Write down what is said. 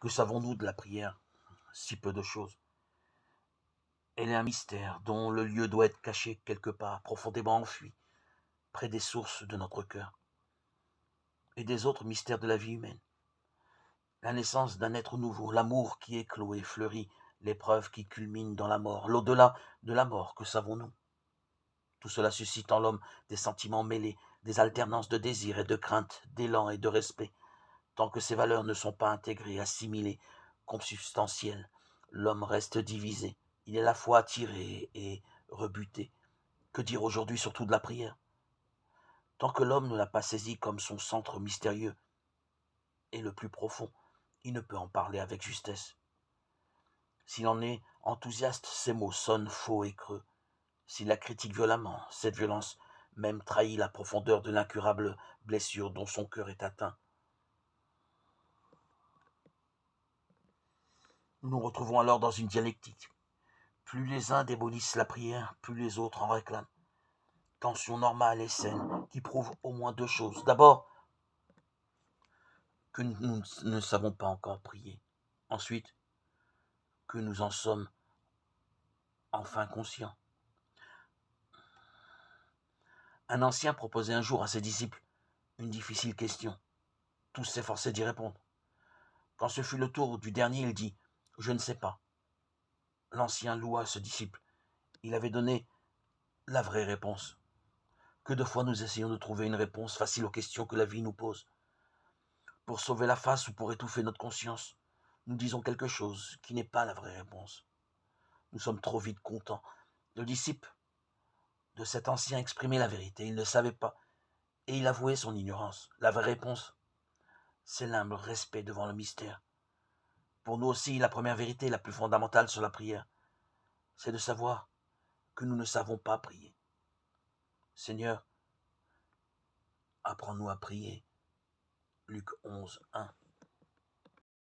Que savons-nous de la prière? Si peu de choses. Elle est un mystère dont le lieu doit être caché quelque part, profondément enfui, près des sources de notre cœur et des autres mystères de la vie humaine. La naissance d'un être nouveau, l'amour qui éclot et fleurit, l'épreuve qui culmine dans la mort, l'au-delà de la mort, que savons-nous? Tout cela suscite en l'homme des sentiments mêlés, des alternances de désir et de crainte, d'élan et de respect. Tant que ces valeurs ne sont pas intégrées, assimilées, consubstantielles, l'homme reste divisé. Il est à la fois attiré et rebuté. Que dire aujourd'hui surtout de la prière? Tant que l'homme ne l'a pas saisie comme son centre mystérieux et le plus profond, il ne peut en parler avec justesse. S'il en est enthousiaste, ses mots sonnent faux et creux. S'il la critique violemment, cette violence même trahit la profondeur de l'incurable blessure dont son cœur est atteint. Nous nous retrouvons alors dans une dialectique. Plus les uns démolissent la prière, plus les autres en réclament. Tension normale et saine qui prouve au moins deux choses. D'abord, que nous ne savons pas encore prier. Ensuite, que nous en sommes enfin conscients. Un ancien proposait un jour à ses disciples une difficile question. Tous s'efforçaient d'y répondre. Quand ce fut le tour du dernier, il dit « Je ne sais pas ». L'ancien loua ce disciple. Il avait donné la vraie réponse. Que de fois nous essayons de trouver une réponse facile aux questions que la vie nous pose. Pour sauver la face ou pour étouffer notre conscience, nous disons quelque chose qui n'est pas la vraie réponse. Nous sommes trop vite contents. Le disciple de cet ancien exprimait la vérité. Il ne savait pas et il avouait son ignorance. La vraie réponse, c'est l'humble respect devant le mystère. Pour nous aussi, la première vérité, la plus fondamentale sur la prière, c'est de savoir que nous ne savons pas prier. Seigneur, apprends-nous à prier. Luc 11, 1.